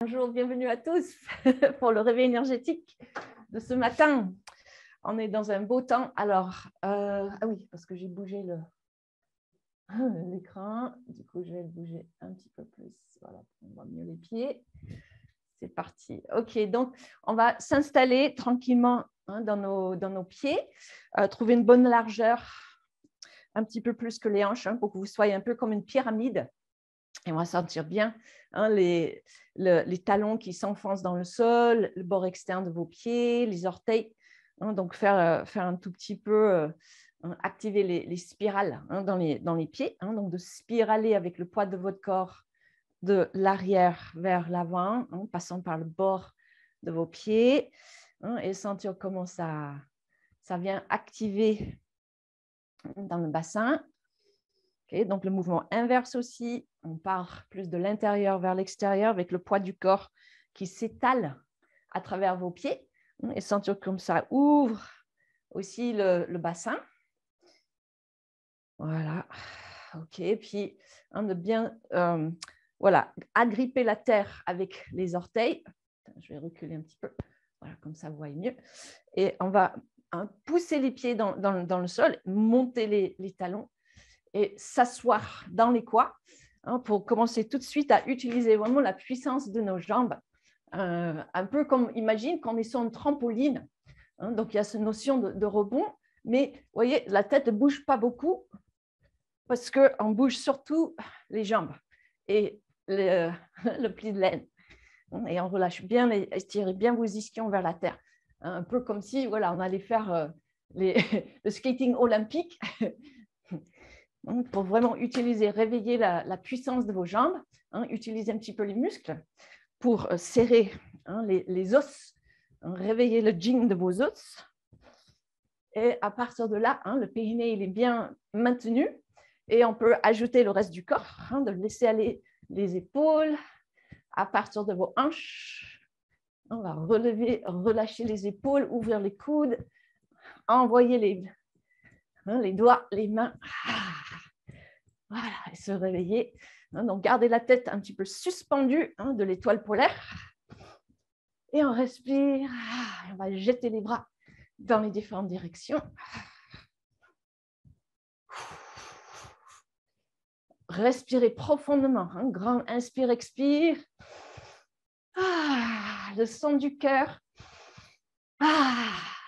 Bonjour, bienvenue à tous pour le réveil énergétique de ce matin. On est dans un beau temps. Alors, ah oui, parce que j'ai bougé l'écran. Du coup, je vais le bouger un petit peu plus. Voilà, on voit mieux les pieds. C'est parti. OK, donc on va s'installer tranquillement dans nos pieds. Trouver une bonne largeur, un petit peu plus que les hanches, pour que vous soyez un peu comme une pyramide. Et on va sentir bien les talons qui s'enfoncent dans le sol, le bord externe de vos pieds, les orteils. Donc, faire un tout petit peu, activer les spirales dans les pieds. Donc, de spiraler avec le poids de votre corps de l'arrière vers l'avant, passant par le bord de vos pieds. Et sentir comment ça vient activer dans le bassin. Okay, donc, le mouvement inverse aussi, on part plus de l'intérieur vers l'extérieur avec le poids du corps qui s'étale à travers vos pieds et sentir comme ça ouvre aussi le bassin. Voilà. OK. Puis, de bien agripper la terre avec les orteils. Je vais reculer un petit peu. Voilà, comme ça, vous voyez mieux. Et on va pousser les pieds dans le sol, monter les talons et s'asseoir dans les quoi pour commencer tout de suite à utiliser vraiment la puissance de nos jambes. Un peu comme, imagine qu'on est sur une trampoline. Donc, il y a cette notion de rebond. Mais, vous voyez, la tête ne bouge pas beaucoup parce qu'on bouge surtout les jambes et le pli de laine. Et on relâche bien, estirez bien vos ischions vers la terre. Un peu comme si voilà, on allait faire le skating olympique. Pour vraiment utiliser, réveiller la puissance de vos jambes, utiliser un petit peu les muscles pour serrer les os, réveiller le yin de vos os. Et à partir de là, le périnée il est bien maintenu et on peut ajouter le reste du corps, de laisser aller les épaules à partir de vos hanches. On va relever, relâcher les épaules, ouvrir les coudes, envoyer les doigts, les mains. Voilà, et se réveiller. Donc, gardez la tête un petit peu suspendue de l'étoile polaire. Et on respire. On va jeter les bras dans les différentes directions. Respirez profondément. Grand inspire, expire. Le son du cœur.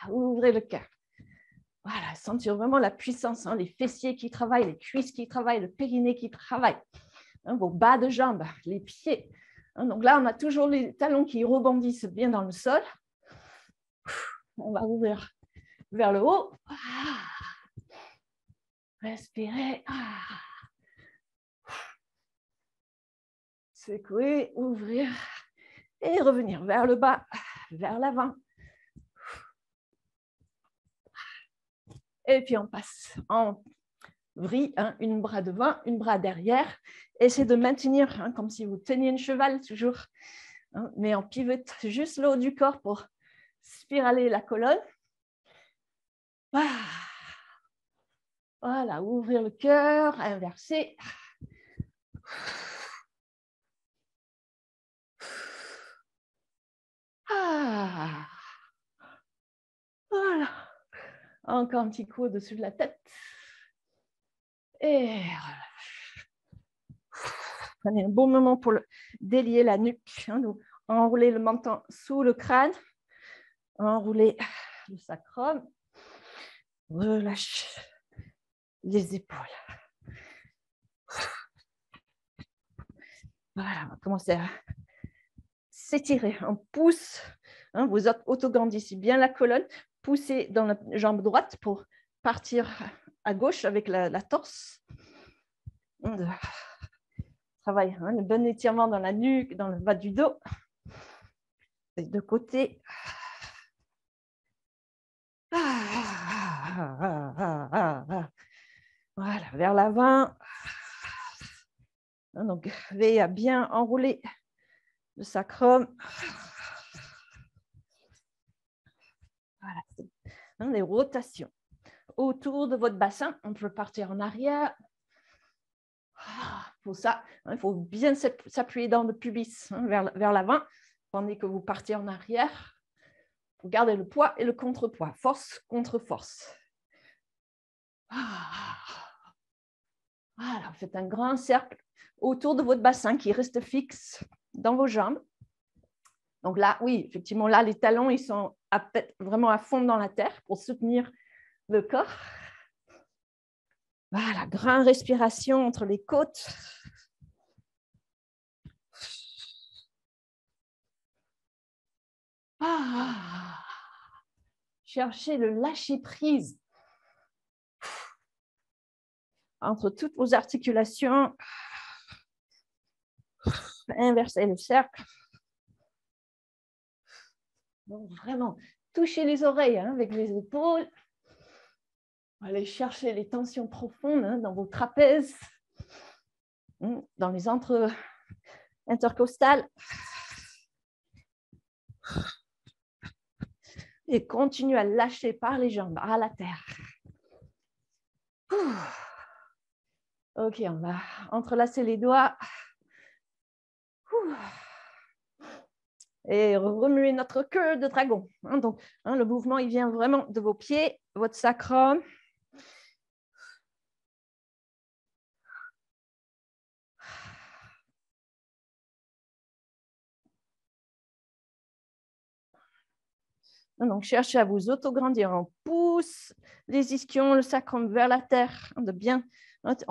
Ouvrez le cœur. Voilà, sentir vraiment la puissance, les fessiers qui travaillent, les cuisses qui travaillent, le périnée qui travaille. Vos bas de jambes, les pieds. Donc là, on a toujours les talons qui rebondissent bien dans le sol. On va ouvrir vers le haut. Respirez. Secouer, ouvrir et revenir vers le bas, vers l'avant. Et puis on passe en vrille, une bras devant, une bras derrière. Essayez de maintenir comme si vous teniez un cheval toujours, mais on pivote juste le haut du corps pour spiraler la colonne. Voilà, ouvrir le cœur, inverser. Voilà. Encore un petit coup au-dessus de la tête. Et relâche. Prenez un bon moment pour délier la nuque. Enrouler le menton sous le crâne. Enrouler le sacrum. Relâche les épaules. Voilà, on va commencer à s'étirer. On pousse. Vous autograndissez bien la colonne. Poussez dans la jambe droite pour partir à gauche avec la torse. Travail, le bon étirement dans la nuque, dans le bas du dos. Et de côté. Voilà, vers l'avant. Donc, veillez à bien enrouler le sacrum. Voilà, les rotations autour de votre bassin. On peut partir en arrière Pour ça, il faut bien s'appuyer dans le pubis vers l'avant, tandis que vous partez en arrière pour garder le poids et le contrepoids. Force contre force. Voilà, faites un grand cercle autour de votre bassin qui reste fixe dans vos jambes. Donc là, oui, effectivement, là, les talons, ils sont vraiment à fond dans la terre pour soutenir le corps. Voilà, grande respiration entre les côtes. Cherchez le lâcher-prise entre toutes vos articulations. Inversez le cercle. Donc, vraiment, touchez les oreilles avec les épaules. Allez chercher les tensions profondes dans vos trapèzes, dans les intercostales. Et continuez à lâcher par les jambes à la terre. Ok, on va entrelacer les doigts. Et remuer notre queue de dragon. Donc, le mouvement, il vient vraiment de vos pieds, votre sacrum. Donc, cherchez à vous autograndir. On pousse les ischions, le sacrum vers la terre. On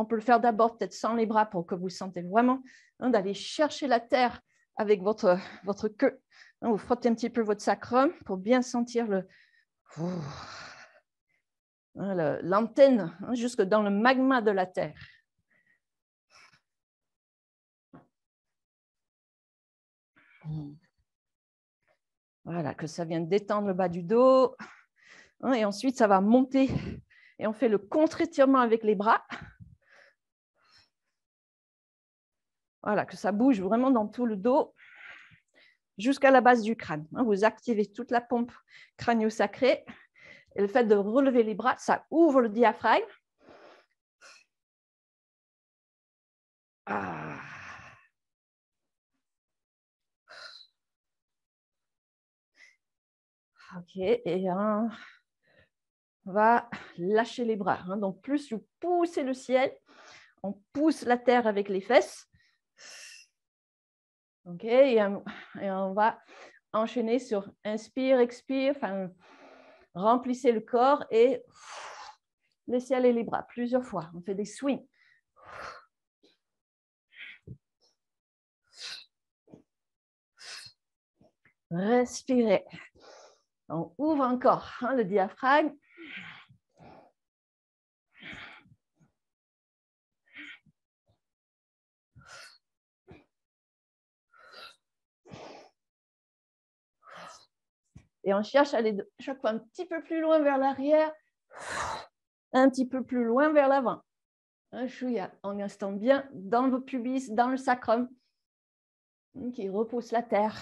peut le faire d'abord peut-être sans les bras pour que vous sentez vraiment d'aller chercher la terre avec votre queue. Vous frottez un petit peu votre sacrum pour bien sentir l'antenne jusque dans le magma de la terre. Voilà, que ça vienne détendre le bas du dos. Et ensuite, ça va monter. Et on fait le contre-étirement avec les bras. Voilà, que ça bouge vraiment dans tout le dos jusqu'à la base du crâne. Vous activez toute la pompe crânio-sacrée. Et le fait de relever les bras, ça ouvre le diaphragme. Ok, et on va lâcher les bras. Donc, plus vous poussez le ciel, on pousse la terre avec les fesses. Ok, et on va enchaîner sur inspire, expire, remplissez le corps et le ciel et les bras plusieurs fois. On fait des swings. Respirez. On ouvre encore le diaphragme. Et on cherche à aller chaque fois un petit peu plus loin vers l'arrière, un petit peu plus loin vers l'avant. En restant bien dans vos pubis, dans le sacrum, qui repousse la terre.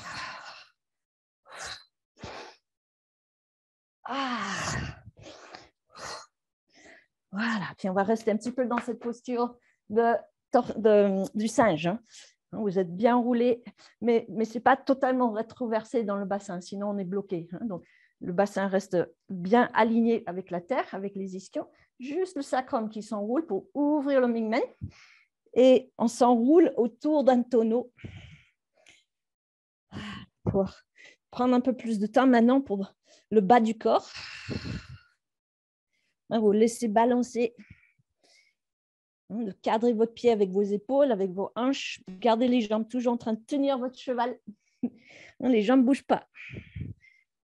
Voilà, puis on va rester un petit peu dans cette posture du singe. Vous êtes bien roulé, mais ce n'est pas totalement rétroversé dans le bassin, sinon on est bloqué. Donc, le bassin reste bien aligné avec la terre, avec les ischions. Juste le sacrum qui s'enroule pour ouvrir le mingmen. Et on s'enroule autour d'un tonneau pour prendre un peu plus de temps maintenant pour le bas du corps. Vous laissez balancer. De cadrer votre pied avec vos épaules, avec vos hanches. Gardez les jambes toujours en train de tenir votre cheval. Les jambes ne bougent pas.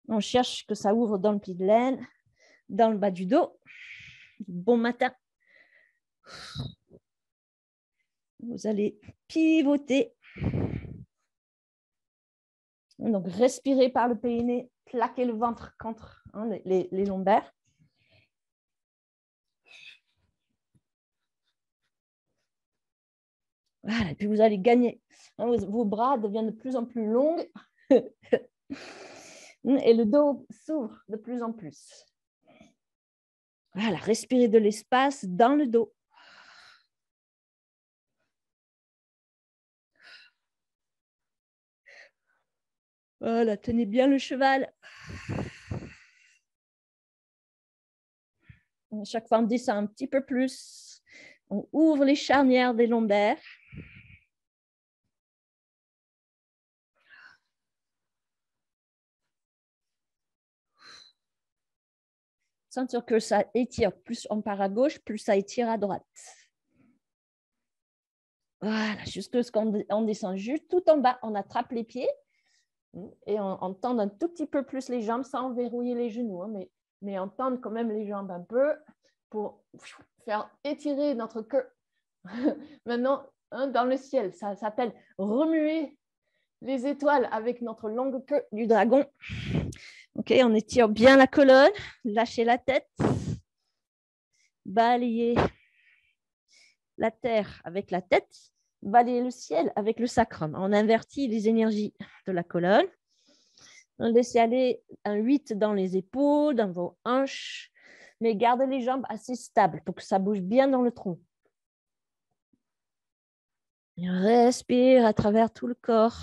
On cherche que ça ouvre dans le pli de laine, dans le bas du dos. Bon matin. Vous allez pivoter. Donc, respirez par le périnée, plaquez le ventre contre les lombaires. Voilà, et puis vous allez gagner. Vos bras deviennent de plus en plus longs et le dos s'ouvre de plus en plus. Voilà, respirez de l'espace dans le dos. Voilà, tenez bien le cheval. Chaque fois, on descend un petit peu plus. On ouvre les charnières des lombaires. Sentir que ça étire. Plus on part à gauche, plus ça étire à droite. Voilà, jusqu'à ce qu'on descend juste tout en bas. On attrape les pieds et on tend un tout petit peu plus les jambes sans verrouiller les genoux. Mais on tend quand même les jambes un peu pour faire étirer notre queue. Maintenant, dans le ciel, ça s'appelle remuer les étoiles avec notre longue queue du dragon. Ok, on étire bien la colonne, lâchez la tête, balayez la terre avec la tête, balayez le ciel avec le sacrum. On invertit les énergies de la colonne. On laisse aller un 8 dans les épaules, dans vos hanches, mais gardez les jambes assez stables pour que ça bouge bien dans le tronc. Et respire à travers tout le corps.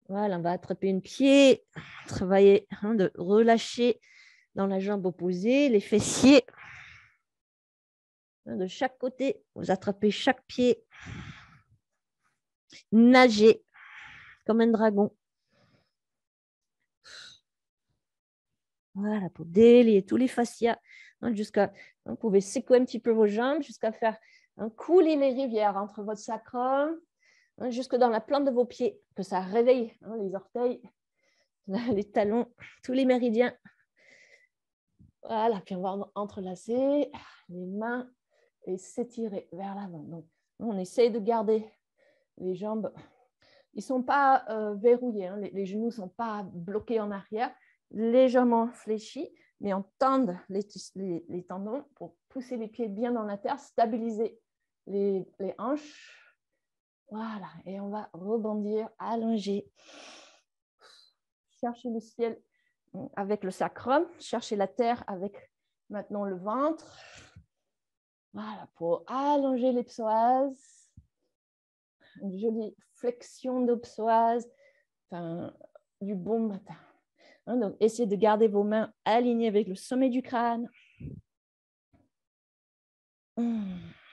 Voilà, on va attraper une pied, travailler de relâcher dans la jambe opposée, les fessiers. De chaque côté, vous attrapez chaque pied. Nagez comme un dragon. Voilà, pour délier tous les fascias. Vous pouvez secouer un petit peu vos jambes jusqu'à faire couler les rivières entre votre sacrum, jusque dans la plante de vos pieds, que ça réveille les orteils, les talons, tous les méridiens. Voilà, puis on va entrelacer les mains et s'étirer vers l'avant. Donc, on essaye de garder les jambes. Ils ne sont pas verrouillés, les genoux ne sont pas bloqués en arrière, légèrement fléchis, mais on tend les tendons pour pousser les pieds bien dans la terre, stabiliser les hanches. Voilà, et on va rebondir, allonger. Chercher le ciel avec le sacrum, chercher la terre avec maintenant le ventre. Voilà, pour allonger les psoas. Une jolie flexion de psoas, du bon matin. Donc, essayez de garder vos mains alignées avec le sommet du crâne.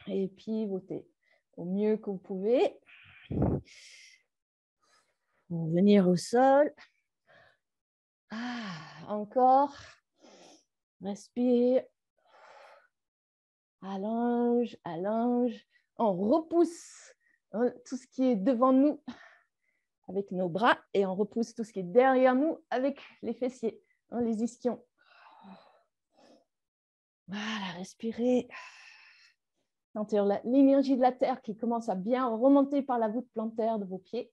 Et pivotez au mieux que vous pouvez. Venir au sol. Encore. Respire. Allonge, allonge. On repousse tout ce qui est devant nous avec nos bras et on repousse tout ce qui est derrière nous avec les fessiers, les ischions. Voilà, respirez. Sentir l'énergie de la terre qui commence à bien remonter par la voûte plantaire de vos pieds.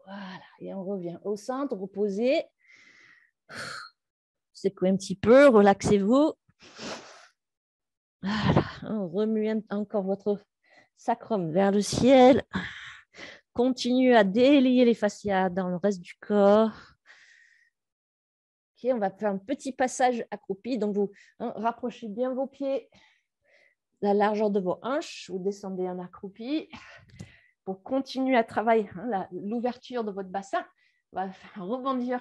Voilà, et on revient au centre, reposez. Secouez un petit peu, relaxez-vous. Voilà, on remue encore votre sacrum vers le ciel. Continuez à délier les fascias dans le reste du corps. Okay, on va faire un petit passage accroupi. Donc, vous rapprochez bien vos pieds, la largeur de vos hanches. Vous descendez en accroupi pour continuer à travailler l'ouverture de votre bassin. On va faire rebondir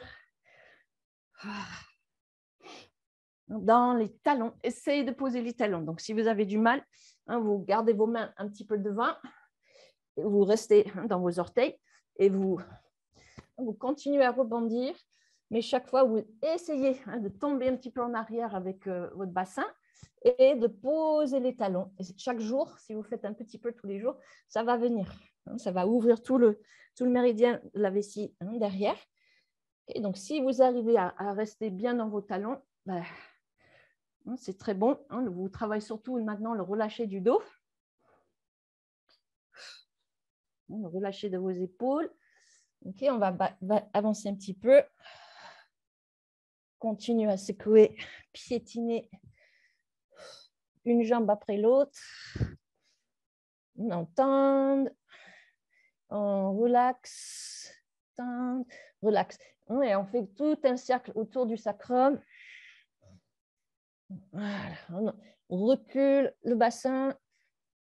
dans les talons. Essayez de poser les talons. Donc, si vous avez du mal, vous gardez vos mains un petit peu devant. Vous restez dans vos orteils et vous continuez à rebondir. Mais chaque fois, vous essayez de tomber un petit peu en arrière avec votre bassin et de poser les talons. Et chaque jour, si vous faites un petit peu tous les jours, ça va venir. Ça va ouvrir tout le méridien de la vessie derrière. Et donc, si vous arrivez à rester bien dans vos talons, c'est très bon. Vous travaillez surtout maintenant le relâcher du dos. Le relâcher de vos épaules. Ok, on va avancer un petit peu. Continue à secouer, piétiner une jambe après l'autre. On tend, on relaxe, tend, relaxe. Et on fait tout un cercle autour du sacrum. Voilà. On recule le bassin,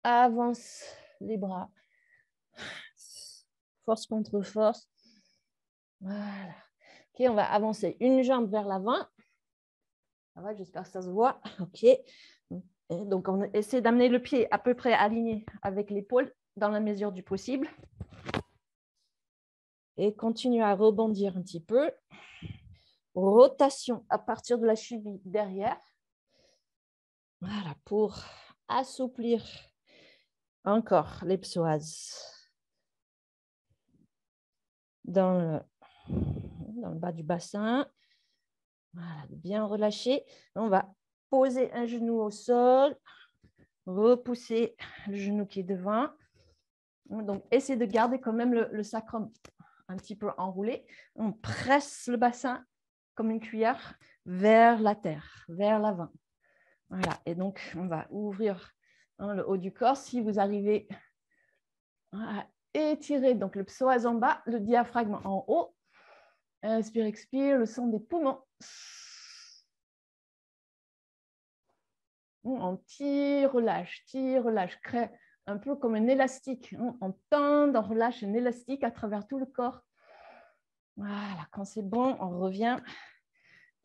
avance les bras. Force contre force. Voilà. Ok, on va avancer une jambe vers l'avant. Ça va, j'espère que ça se voit. Ok. Et donc, on essaie d'amener le pied à peu près aligné avec l'épaule dans la mesure du possible. Et continue à rebondir un petit peu. Rotation à partir de la cheville derrière. Voilà, pour assouplir encore les psoas dans le bas du bassin. Voilà, bien relâcher. On va poser un genou au sol, repousser le genou qui est devant. Donc, essayez de garder quand même le sacrum un petit peu enroulé. On presse le bassin comme une cuillère vers la terre, vers l'avant. Voilà, et donc, on va ouvrir le haut du corps. Si vous arrivez à étirer donc le psoas en bas, le diaphragme en haut. Inspire, expire, le son des poumons. On tire, relâche, crée un peu comme un élastique. On tend, on relâche un élastique à travers tout le corps. Voilà, quand c'est bon, on revient.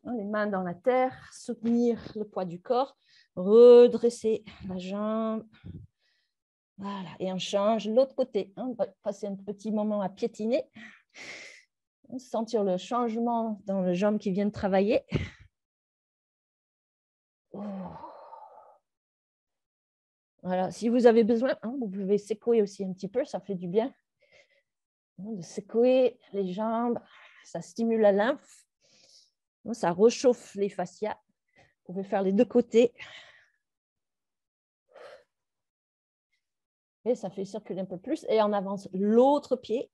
Les mains dans la terre, soutenir le poids du corps, redresser la jambe. Voilà, et on change l'autre côté. On va passer un petit moment à piétiner. Sentir le changement dans les jambes qui viennent travailler. Oh. Voilà, si vous avez besoin, vous pouvez secouer aussi un petit peu, ça fait du bien. De secouer les jambes, ça stimule la lymphe, ça réchauffe les fascias. Vous pouvez faire les deux côtés. Et ça fait circuler un peu plus. Et on avance l'autre pied.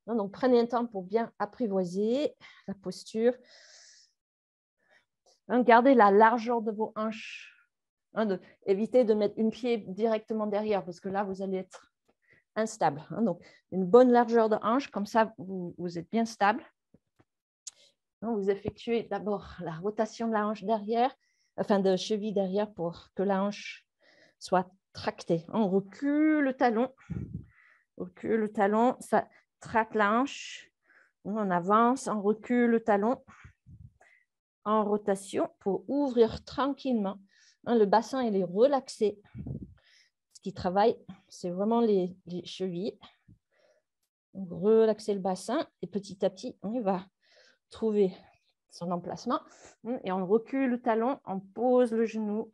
Donc, prenez un temps pour bien apprivoiser la posture. Gardez la largeur de vos hanches. Évitez de mettre une pied directement derrière parce que là, vous allez être instable. Donc, une bonne largeur de hanche, comme ça, vous êtes bien stable. Vous effectuez d'abord la rotation de la hanche derrière, enfin de cheville derrière pour que la hanche soit tractée. On recule le talon, ça tracte la hanche. On avance, on recule le talon en rotation pour ouvrir tranquillement. Le bassin, il est relaxé. Ce qui travaille, c'est vraiment les chevilles. Donc, relaxer le bassin et petit à petit, on va trouver son emplacement et on recule le talon, on pose le genou,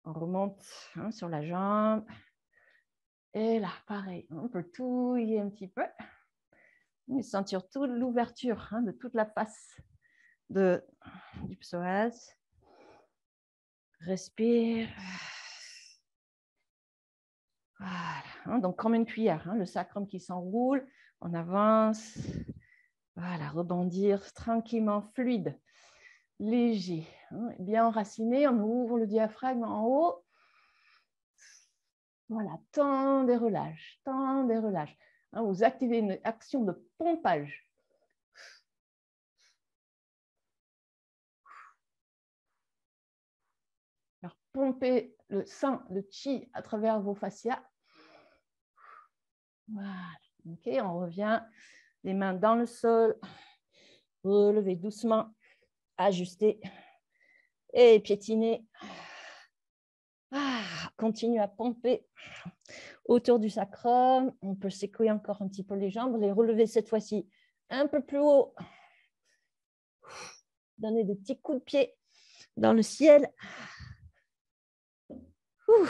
on remonte sur la jambe. Et là, pareil, on peut touiller un petit peu et sentir toute l'ouverture de toute la face du psoas. Respire. Voilà, donc comme une cuillère, le sacrum qui s'enroule, on avance. Voilà, rebondir tranquillement, fluide, léger, bien enraciné. On ouvre le diaphragme en haut. Voilà, tendez, relâche, tendez, relâche. Vous activez une action de pompage. Alors, pompez le sang, le chi à travers vos fascias. Voilà, ok, on revient, les mains dans le sol, relevez doucement, ajustez et piétinez. Continue à pomper autour du sacrum. On peut secouer encore un petit peu les jambes, les relever cette fois-ci un peu plus haut. Donner des petits coups de pied dans le ciel. Vous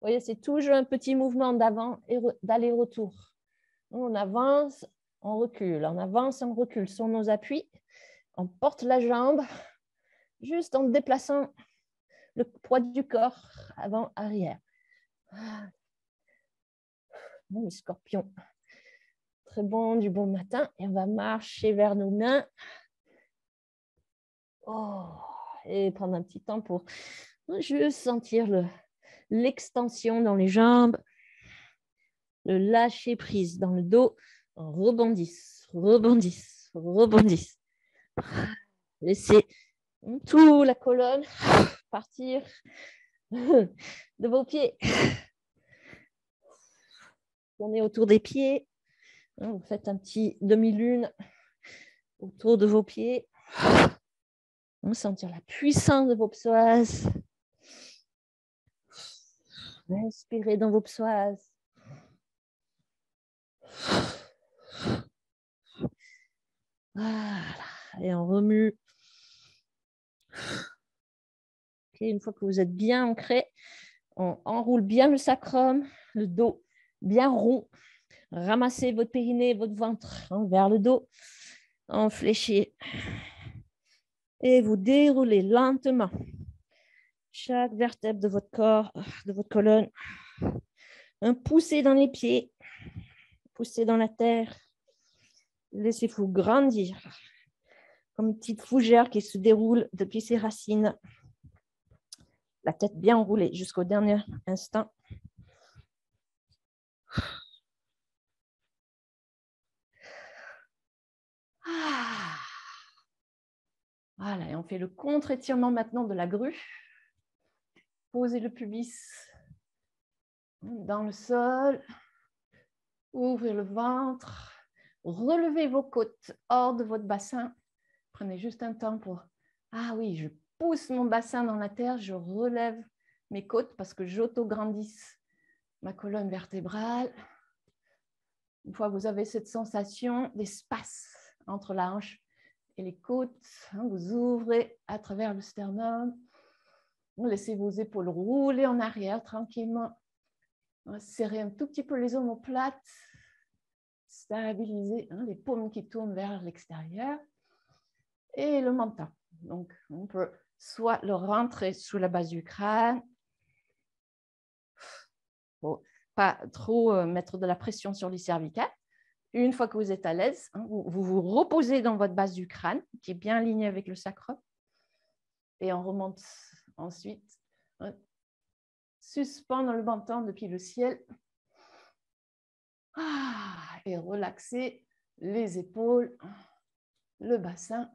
voyez, c'est toujours un petit mouvement d'avant et d'aller-retour. On avance, on recule, on avance, on recule sur nos appuis. On porte la jambe juste en déplaçant le poids du corps avant-arrière. Les scorpions. Très bon, du bon matin. Et on va marcher vers nos mains. Et prendre un petit temps pour juste sentir l'extension dans les jambes, le lâcher prise dans le dos. On rebondisse, rebondisse, rebondisse. Laissez toute la colonne partir de vos pieds. Tournez autour des pieds. Vous faites un petit demi-lune autour de vos pieds. On sentir la puissance de vos psoas. Inspirez dans vos psoas. Voilà. Et on remue. Okay, une fois que vous êtes bien ancré, on enroule bien le sacrum, le dos bien rond. Ramassez votre périnée, votre ventre vers le dos. En fléchis. Et vous déroulez lentement chaque vertèbre de votre corps, de votre colonne. Un poussez dans les pieds, poussez dans la terre. Laissez-vous grandir comme une petite fougère qui se déroule depuis ses racines. La tête bien enroulée jusqu'au dernier instant. Voilà, et on fait le contre-étirement maintenant de la grue. Posez le pubis dans le sol. Ouvrez le ventre. Relevez vos côtes hors de votre bassin. Prenez juste un temps pour... Ah oui, je pousse mon bassin dans la terre, je relève mes côtes parce que j'auto-grandisse ma colonne vertébrale. Une fois que vous avez cette sensation d'espace entre la hanche et les côtes, vous ouvrez à travers le sternum. Vous laissez vos épaules rouler en arrière tranquillement. Serrez un tout petit peu les omoplates. Stabilisez les paumes qui tournent vers l'extérieur. Et le menton. Donc, on peut soit le rentrer sous la base du crâne. Bon, pas trop mettre de la pression sur les cervicales. Une fois que vous êtes à l'aise, vous vous reposez dans votre base du crâne, qui est bien alignée avec le sacrum. Et on remonte ensuite. Suspendre le menton depuis le ciel. Et relaxer les épaules, le bassin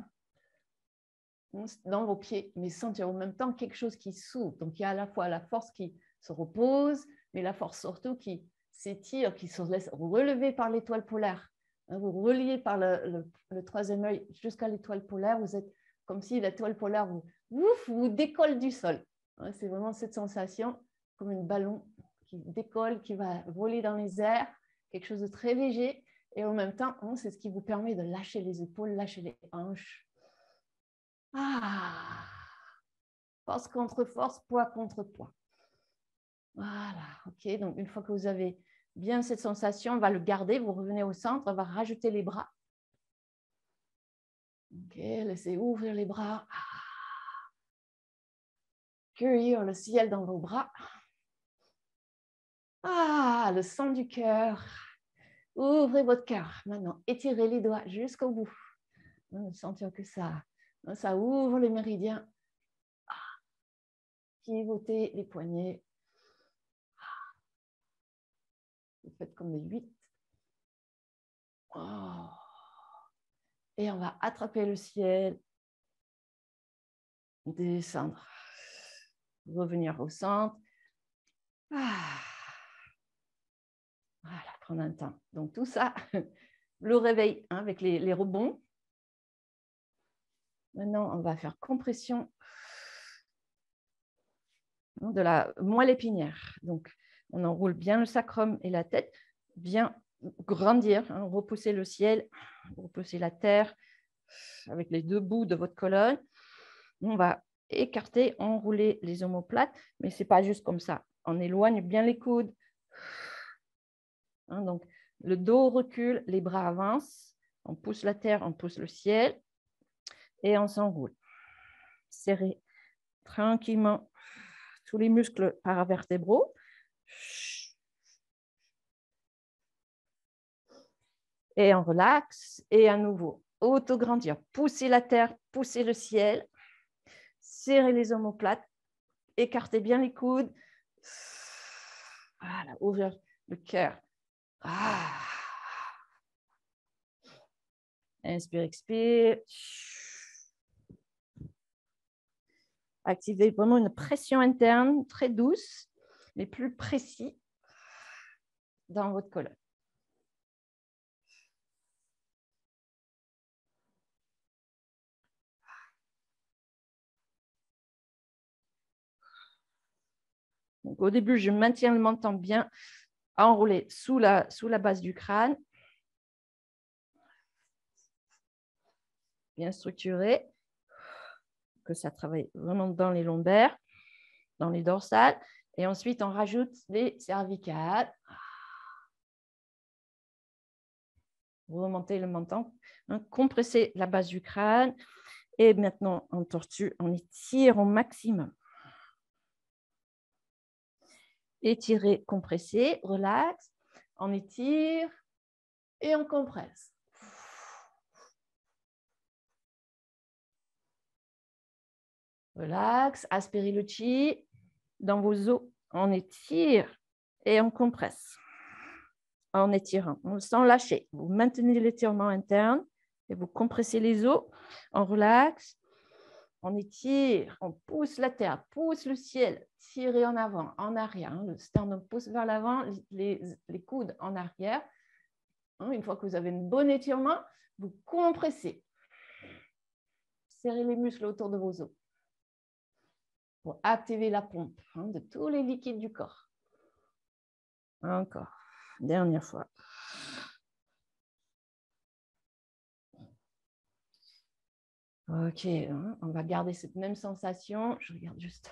dans vos pieds, mais sentir en même temps quelque chose qui s'ouvre. Donc, il y a à la fois la force qui se repose, mais la force surtout qui s'étire, qui se laisse relever par l'étoile polaire. Vous reliez par le troisième œil jusqu'à l'étoile polaire. Vous êtes comme si l'étoile polaire vous décolle du sol. C'est vraiment cette sensation comme un ballon qui décolle, qui va voler dans les airs, quelque chose de très léger. Et en même temps, c'est ce qui vous permet de lâcher les épaules, lâcher les hanches. Force contre force, poids contre poids. Voilà, ok. Donc, une fois que vous avez bien cette sensation, on va le garder. Vous revenez au centre, on va rajouter les bras. Ok, laissez ouvrir les bras. Cueillir le ciel dans vos bras. Le sang du cœur. Ouvrez votre cœur. Maintenant, étirez les doigts jusqu'au bout. Sentir que ça ouvre les méridiens. Pivotez les poignets. Vous faites comme des 8. Et on va attraper le ciel. Descendre. Revenir au centre. Voilà, prendre un temps. Donc tout ça, le réveil avec les rebonds. Maintenant, on va faire compression de la moelle épinière. Donc, on enroule bien le sacrum et la tête, bien grandir, repousser le ciel, repousser la terre avec les deux bouts de votre colonne. On va écarter, enrouler les omoplates, mais ce n'est pas juste comme ça. On éloigne bien les coudes. Donc, le dos recule, les bras avancent, on pousse la terre, on pousse le ciel et on s'enroule. Serrez tranquillement tous les muscles paravertébraux. Et on relaxe et à nouveau, auto-grandir. Poussez la terre, poussez le ciel. Serrez les omoplates, écartez bien les coudes. Voilà, ouvrir le cœur. Inspire, expire. Activez vraiment une pression interne très douce, mais plus précis dans votre colonne. Donc, au début, je maintiens le menton bien enroulé sous la base du crâne, bien structuré, que ça travaille vraiment dans les lombaires, dans les dorsales. Et ensuite, on rajoute les cervicales. Vous remontez le menton, hein, compressez la base du crâne. Et maintenant, en tortue, on étire au maximum. Étirez, compressez, relax. On étire et on compresse. Relax, aspirez le chi dans vos os. On étire et on compresse. En étirant, sans lâcher. Vous maintenez l'étirement interne et vous compressez les os. On relaxe. On étire, on pousse la terre, pousse le ciel, tirez en avant, en arrière. Le sternum pousse vers l'avant, les coudes en arrière. Une fois que vous avez un bon étirement, vous compressez. Serrez les muscles autour de vos os pour activer la pompe de tous les liquides du corps. Encore. Dernière fois. Ok, on va garder cette même sensation. Je regarde juste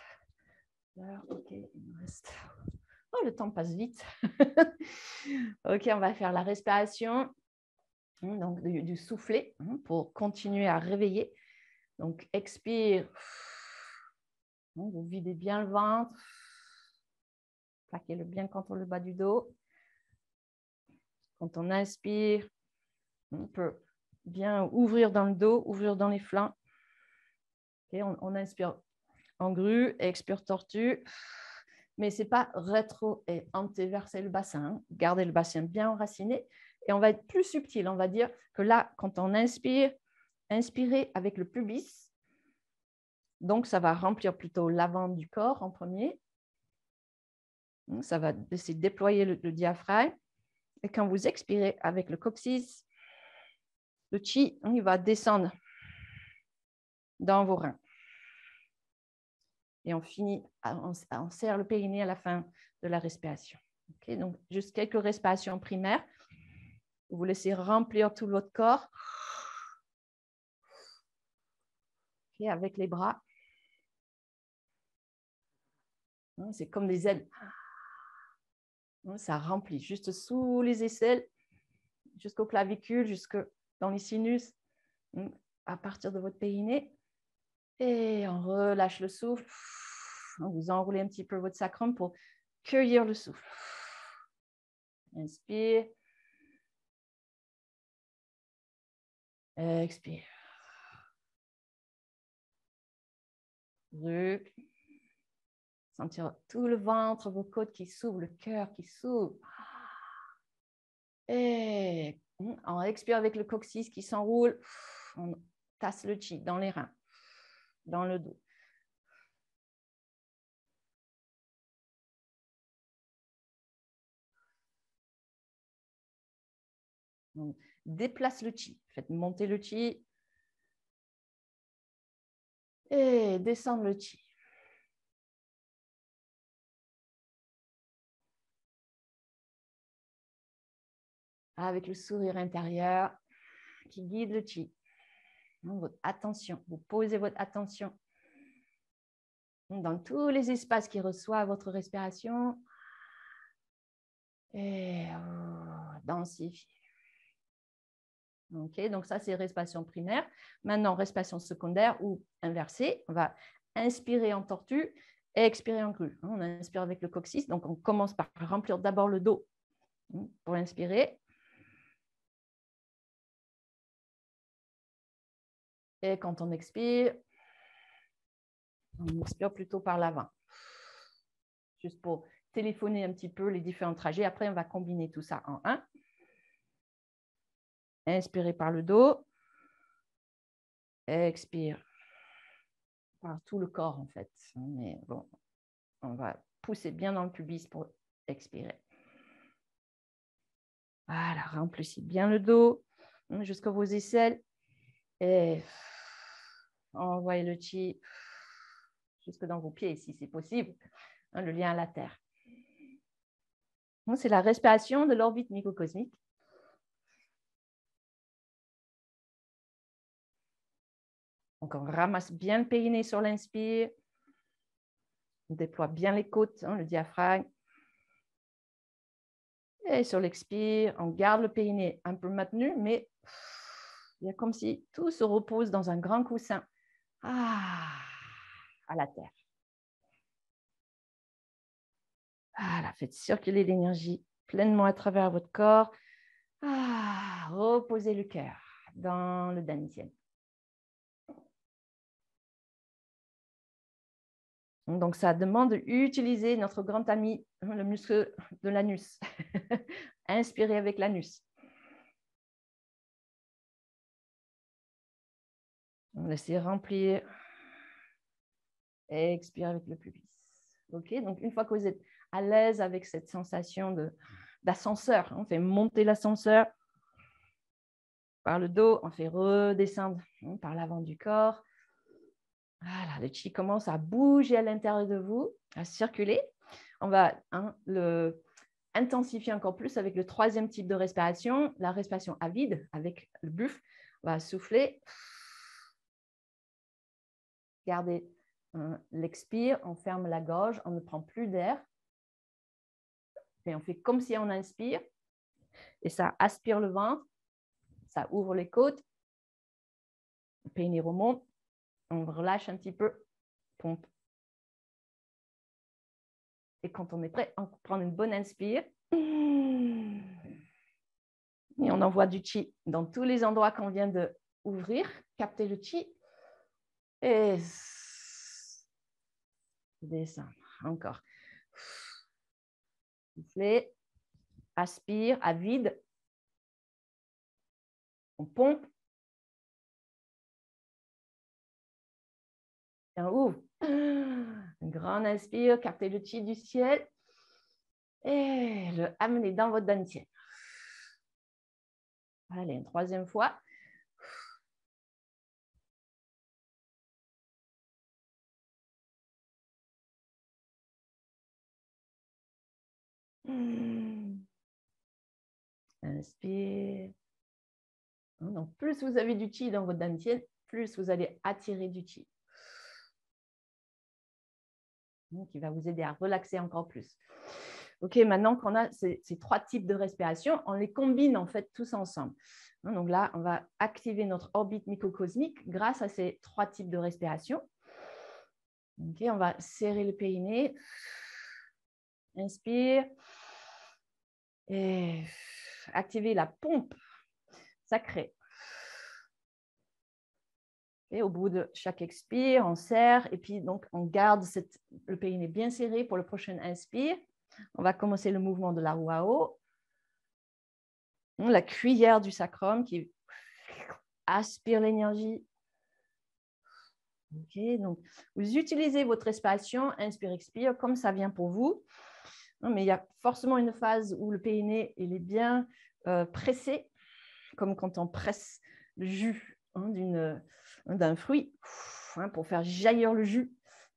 l'heure. Ok, il me reste... Oh, le temps passe vite. Ok, on va faire la respiration, donc du soufflet pour continuer à réveiller. Donc, expire. Vous videz bien le ventre. Plaquez-le bien contre le bas du dos. Quand on inspire, on peut bien ouvrir dans le dos, ouvrir dans les flancs. Okay, on inspire en grue, expire tortue. Mais ce n'est pas rétro et antéverser le bassin. Gardez le bassin bien enraciné. Et on va être plus subtil. On va dire que là, quand on inspire, inspirez avec le pubis. Donc, ça va remplir plutôt l'avant du corps en premier. Ça va essayer de déployer le diaphragme. Et quand vous expirez avec le coccyx, le chi, il va descendre dans vos reins. Et on finit, on serre le périnée à la fin de la respiration. Okay, donc, juste quelques respirations primaires. Vous laissez remplir tout votre corps. Okay, avec les bras. C'est comme des ailes. Ça remplit juste sous les aisselles, jusqu'aux clavicules, jusque dans les sinus, à partir de votre périnée. Et on relâche le souffle. Vous enroulez un petit peu votre sacrum pour cueillir le souffle. Inspire. Expire. Sentir tout le ventre, vos côtes qui s'ouvrent, le cœur qui s'ouvre. Et on expire avec le coccyx qui s'enroule. On tasse le chi dans les reins, dans le dos. On déplace le chi. Faites monter le chi. Et descendre le chi. Avec le sourire intérieur qui guide le chi. Votre attention, vous posez votre attention dans tous les espaces qui reçoivent votre respiration et densifiez. Ok, donc ça c'est respiration primaire. Maintenant, respiration secondaire ou inversée. On va inspirer en tortue et expirer en grue. On inspire avec le coccyx, donc on commence par remplir d'abord le dos pour inspirer. Et quand on expire plutôt par l'avant. Juste pour téléphoner un petit peu les différents trajets. Après, on va combiner tout ça en un. Inspirez par le dos. Expire par tout le corps, en fait. Mais bon, on va pousser bien dans le pubis pour expirer. Voilà, remplissez bien le dos jusqu'à vos aisselles. Et envoyez le chi jusque dans vos pieds, si c'est possible, le lien à la terre. C'est la respiration de l'orbite microcosmique. Donc, on ramasse bien le périnée sur l'inspire. On déploie bien les côtes, le diaphragme. Et sur l'expire, on garde le périnée un peu maintenu, mais il y a comme si tout se repose dans un grand coussin à la terre. Voilà, faites circuler l'énergie pleinement à travers votre corps. Reposez le cœur dans le dantian. Donc, ça demande d'utiliser notre grand ami, le muscle de l'anus. Inspirez avec l'anus. Laissez remplir. Expirez avec le pubis. OK, donc une fois que vous êtes à l'aise avec cette sensation d'ascenseur, on fait monter l'ascenseur par le dos, on fait redescendre par l'avant du corps. Voilà, le chi commence à bouger à l'intérieur de vous, à circuler. On va le intensifier encore plus avec le troisième type de respiration, la respiration à vide avec le buffle. On va souffler. Gardez l'expire, on ferme la gorge, on ne prend plus d'air. Et on fait comme si on inspire. Et ça aspire le ventre, ça ouvre les côtes. Le périnée remonte. On relâche un petit peu, pompe. Et quand on est prêt, on prend une bonne inspire. Et on envoie du chi dans tous les endroits qu'on vient d'ouvrir. Captez le chi. Et descendre. Encore. Soufflez. Aspire à vide. On pompe. Et on ouvre. Une grande inspire. Captez le chi du ciel. Et le amener dans votre dantian. Allez, une troisième fois. Inspire. Donc, plus vous avez du chi dans votre dantian, plus vous allez attirer du chi. Qui va vous aider à relaxer encore plus. OK, maintenant qu'on a ces trois types de respiration, on les combine en fait tous ensemble. Donc là, on va activer notre orbite microcosmique grâce à ces trois types de respiration. OK, on va serrer le périnée. Inspire. Et activer la pompe sacrée. Et au bout de chaque expire, on serre et puis donc on garde le périnée bien serré pour le prochain inspire. On va commencer le mouvement de la roue à eau. La cuillère du sacrum qui aspire l'énergie. Okay, donc vous utilisez votre respiration, inspire, expire, comme ça vient pour vous. Mais il y a forcément une phase où le périnée il est bien pressé, comme quand on presse le jus d'un fruit pour faire jaillir le jus.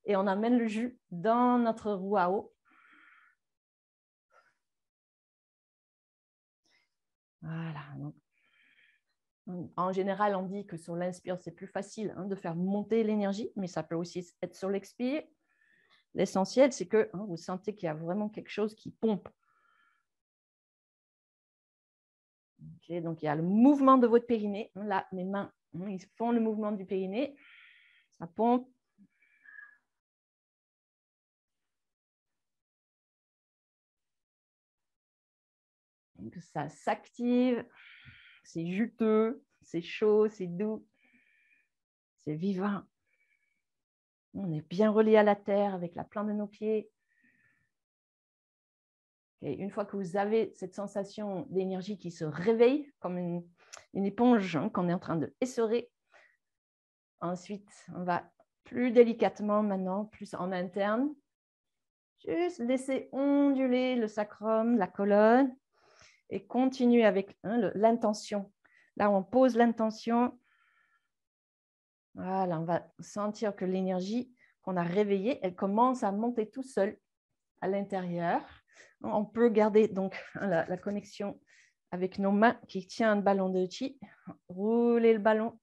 Et on amène le jus dans notre roue à eau. Voilà. En général, on dit que sur l'inspire, c'est plus facile de faire monter l'énergie, mais ça peut aussi être sur l'expire. L'essentiel, c'est que vous sentez qu'il y a vraiment quelque chose qui pompe. Okay, donc, il y a le mouvement de votre périnée. Là, mes mains, ils font le mouvement du périnée. Ça pompe. Donc, ça s'active. C'est juteux, c'est chaud, c'est doux, c'est vivant. On est bien relié à la terre avec la plante de nos pieds. Et une fois que vous avez cette sensation d'énergie qui se réveille comme une éponge qu'on est en train de essorer, ensuite, on va plus délicatement maintenant, plus en interne. Juste laisser onduler le sacrum, la colonne, et continuer avec l'intention. Là, on pose l'intention. Voilà, on va sentir que l'énergie qu'on a réveillée, elle commence à monter tout seul à l'intérieur. On peut garder donc la connexion avec nos mains qui tiennent un ballon de chi. Rouler le ballon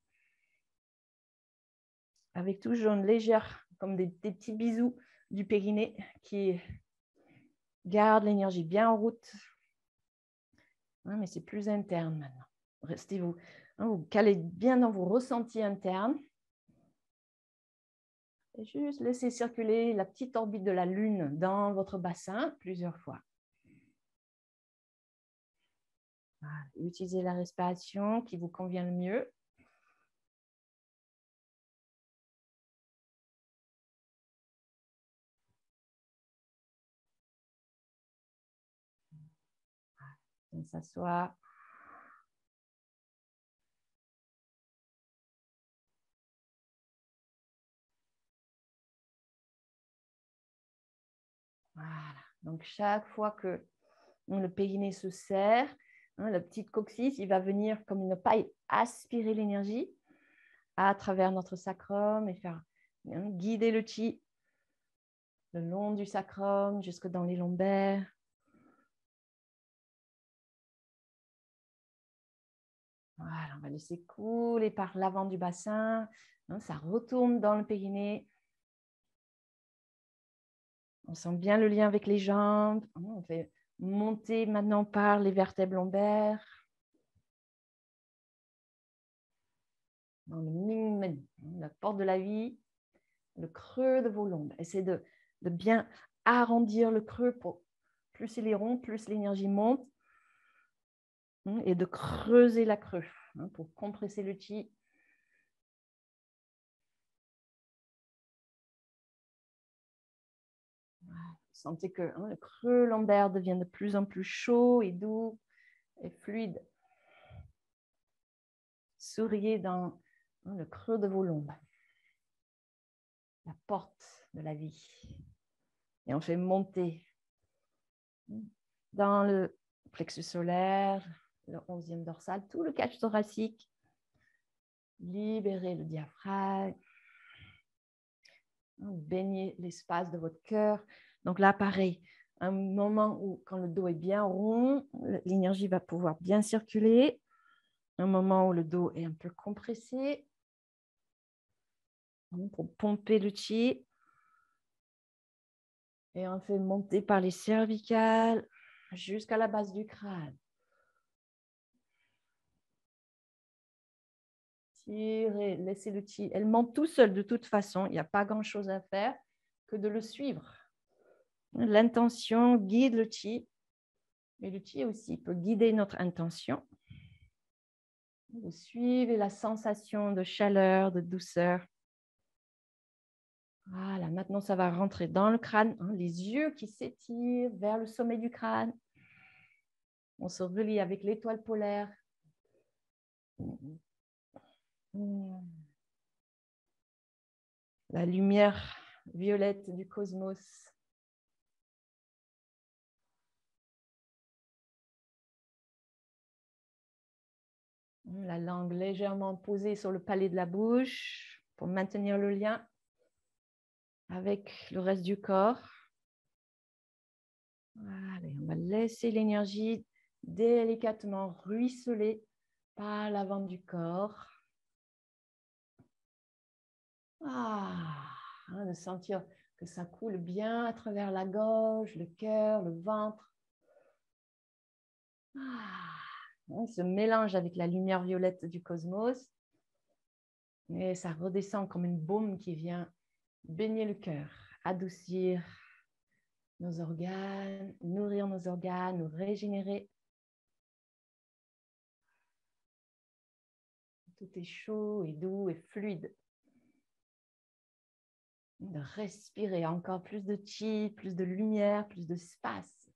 avec toujours une légère, comme des petits bisous du périnée qui gardent l'énergie bien en route. Mais c'est plus interne maintenant. Restez-vous, vous calez bien dans vos ressentis internes. Et juste laissez circuler la petite orbite de la lune dans votre bassin plusieurs fois. Voilà. Utilisez la respiration qui vous convient le mieux. On s'assoit. Voilà. Donc, chaque fois que le périnée se serre, la petite coccyx, il va venir comme une paille aspirer l'énergie à travers notre sacrum et faire guider le chi le long du sacrum jusque dans les lombaires. Voilà, on va laisser couler par l'avant du bassin. Ça retourne dans le périnée. On sent bien le lien avec les jambes. On fait monter maintenant par les vertèbres lombaires. Dans le Mingmen, la porte de la vie, le creux de vos lombes. Essayez de bien arrondir le creux pour plus il est rond, plus l'énergie monte. Et de creuser la creux pour compresser le chi. Sentez que le creux lombaire devient de plus en plus chaud et doux et fluide. Souriez dans le creux de vos lombes, la porte de la vie. Et on fait monter dans le plexus solaire, le 11e dorsal, tout le cage thoracique. Libérez le diaphragme. Baignez l'espace de votre cœur. Donc là, pareil, un moment où, quand le dos est bien rond, l'énergie va pouvoir bien circuler. Un moment où le dos est un peu compressé pour pomper le chi. Et on fait monter par les cervicales jusqu'à la base du crâne. Tirez, laissez le chi. Elle monte tout seul de toute façon. Il n'y a pas grand-chose à faire que de le suivre. L'intention guide le chi. Mais le chi aussi peut guider notre intention. Vous suivez la sensation de chaleur, de douceur. Voilà, maintenant ça va rentrer dans le crâne, les yeux qui s'étirent vers le sommet du crâne. On se relie avec l'étoile polaire. La lumière violette du cosmos. La langue légèrement posée sur le palais de la bouche pour maintenir le lien avec le reste du corps. Allez, on va laisser l'énergie délicatement ruisseler par l'avant du corps. De sentir que ça coule bien à travers la gorge, le cœur, le ventre. On se mélange avec la lumière violette du cosmos. Et ça redescend comme une baume qui vient baigner le cœur, adoucir nos organes, nourrir nos organes, nous régénérer. Tout est chaud et doux et fluide. De respirer encore plus de chi, plus de lumière, plus d'espace.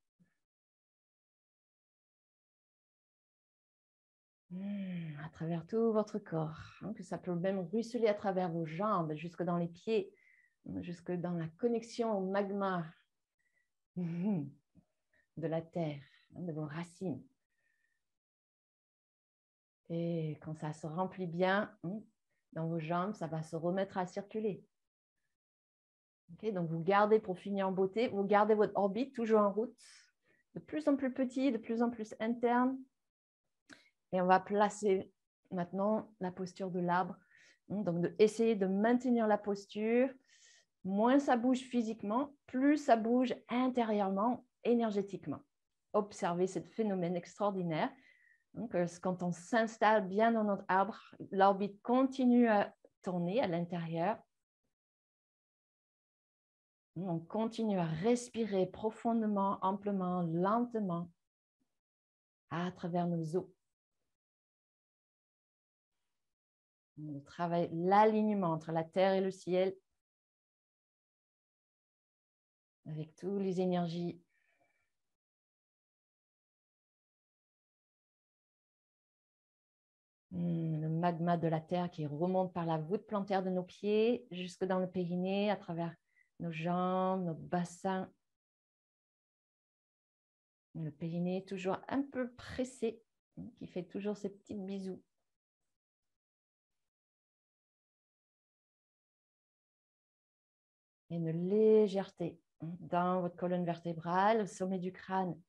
À travers tout votre corps, hein, que ça peut même ruisseler à travers vos jambes, jusque dans les pieds, jusque dans la connexion au magma de la terre, hein, de vos racines. Et quand ça se remplit bien dans vos jambes, ça va se remettre à circuler. Okay, donc, vous gardez, pour finir en beauté, vous gardez votre orbite toujours en route, de plus en plus petit, de plus en plus interne. Et on va placer maintenant la posture de l'arbre. Donc, essayer de maintenir la posture. Moins ça bouge physiquement, plus ça bouge intérieurement, énergétiquement. Observez ce phénomène extraordinaire. Donc, quand on s'installe bien dans notre arbre, l'orbite continue à tourner à l'intérieur. On continue à respirer profondément, amplement, lentement à travers nos os. On travaille l'alignement entre la terre et le ciel avec toutes les énergies. Le magma de la terre qui remonte par la voûte plantaire de nos pieds jusque dans le périnée, à travers nos jambes, notre bassin. Le périnée toujours un peu pressé, qui fait toujours ces petits bisous. Et une légèreté dans votre colonne vertébrale, le sommet du crâne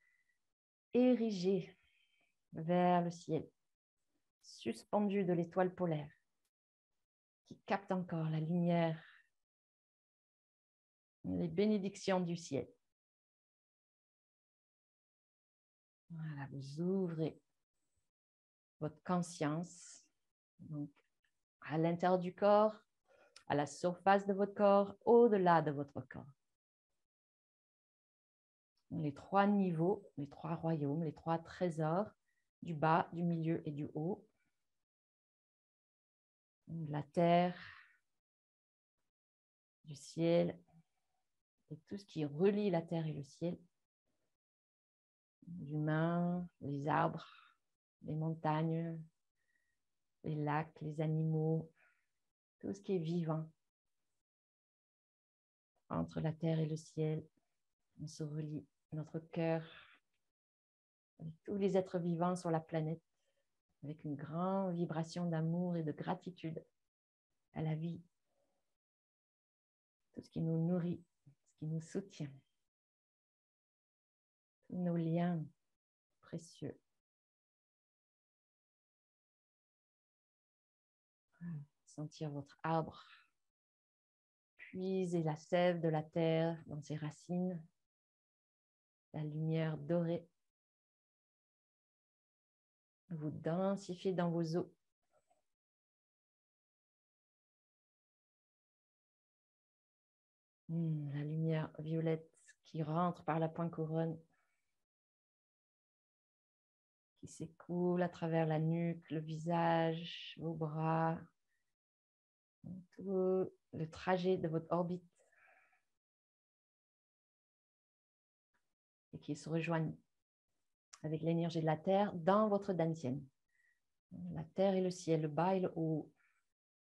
érigé vers le ciel, suspendu de l'étoile polaire, qui capte encore la lumière, les bénédictions du ciel. Voilà, vous ouvrez votre conscience donc, à l'intérieur du corps, à la surface de votre corps, au-delà de votre corps. Les trois niveaux, les trois royaumes, les trois trésors, du bas, du milieu et du haut. La terre, du ciel, et tout ce qui relie la terre et le ciel. L'humain, les arbres, les montagnes, les lacs, les animaux, tout ce qui est vivant. Entre la terre et le ciel, on se relie notre cœur avec tous les êtres vivants sur la planète, avec une grande vibration d'amour et de gratitude à la vie, tout ce qui nous nourrit, ce qui nous soutient, tous nos liens précieux. Sentir votre arbre, puiser la sève de la terre dans ses racines, la lumière dorée. Vous densifiez dans vos os. La lumière violette qui rentre par la pointe couronne, qui s'écoule à travers la nuque, le visage, vos bras, tout le trajet de votre orbite et qui se rejoignent avec l'énergie de la terre dans votre dantienne. La terre et le ciel, le bas et le haut,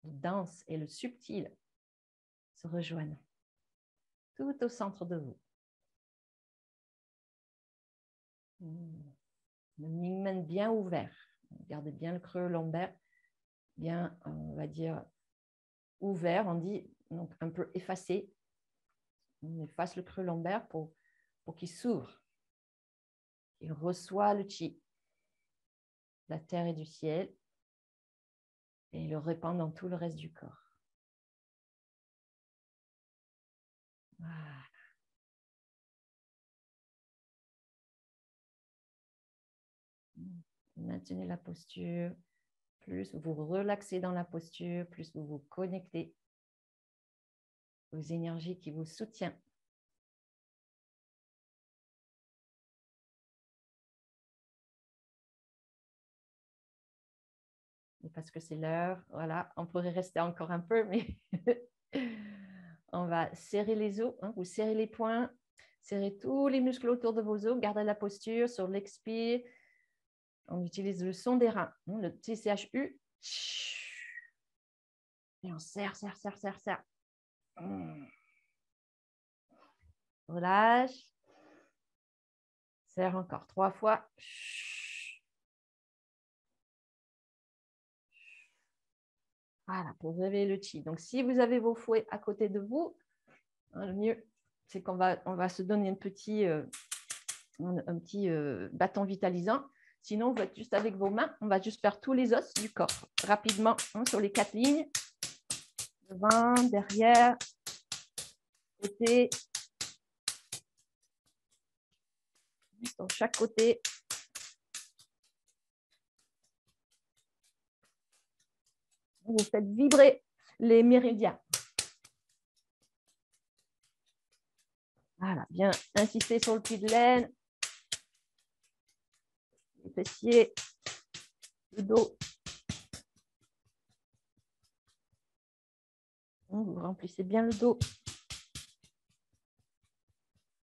le dense et le subtil se rejoignent tout au centre de vous. Le ligament bien ouvert. Gardez bien le creux lombaire, bien, on va dire, ouvert. On dit donc un peu effacé. On efface le creux lombaire pour qu'il s'ouvre. Il reçoit le chi, la terre et du ciel, et il le répand dans tout le reste du corps. Voilà. Maintenez la posture. Plus vous relaxez dans la posture, plus vous vous connectez aux énergies qui vous soutiennent. Et parce que c'est l'heure, voilà, on pourrait rester encore un peu, mais on va serrer les os, vous serrez les poings, serrez tous les muscles autour de vos os, gardez la posture sur l'expire. On utilise le son des reins, le TCHU. Et on serre, serre, serre, serre, serre. Relâche. Serre encore 3 fois. Voilà, pour réveiller le chi. Donc, si vous avez vos fouets à côté de vous, le mieux, c'est qu'on va se donner un petit bâton vitalisant. Sinon, vous êtes juste avec vos mains. On va juste faire tous les os du corps rapidement sur les 4 lignes. Devant, derrière, côté. Sur chaque côté. Vous faites vibrer les méridiens. Voilà, bien insister sur le pli de laine. Les fessiers, le dos. Vous remplissez bien le dos.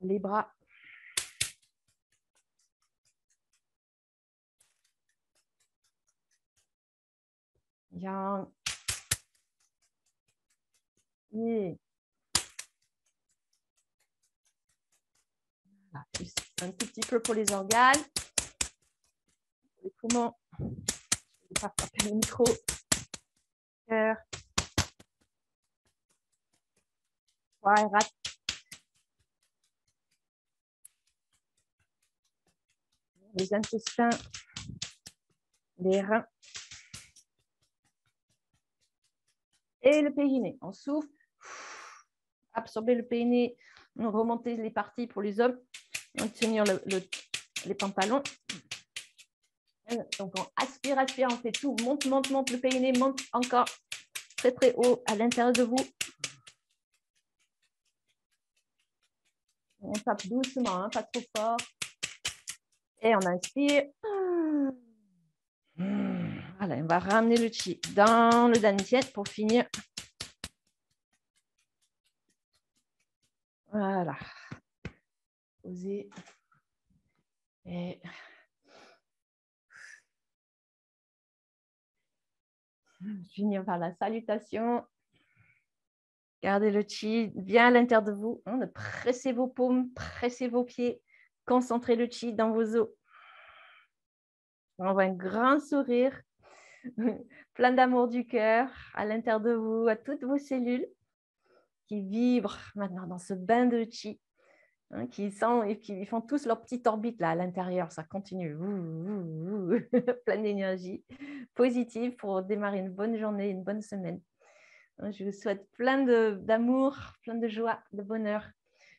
Les bras. Bien. Et voilà, un tout petit peu pour les organes. Les poumons. Je ne vais pas frapper le micro. Cœur. Foie et rate. Les intestins. Les reins. Et le périnée. On souffle. Absorber le périnée. Remonter les parties pour les hommes. On tenir les pantalons. Donc, on aspire, aspire, on fait tout. Monte, monte, monte. Le périnée monte encore très, très haut à l'intérieur de vous. On tape doucement, hein, pas trop fort. Et on inspire. Voilà, on va ramener le chi dans le dantian pour finir. Voilà. Posez. Et finir par la salutation. Gardez le chi bien à l'intérieur de vous. Pressez vos paumes, pressez vos pieds. Concentrez le chi dans vos os. On voit un grand sourire, plein d'amour du cœur à l'intérieur de vous, à toutes vos cellules qui vibrent maintenant dans ce bain de chi, qui sentent et qui font tous leur petite orbite là à l'intérieur. Ça continue, plein d'énergie positive pour démarrer une bonne journée, une bonne semaine. Je vous souhaite plein d'amour, plein de joie, de bonheur.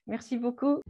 Merci beaucoup.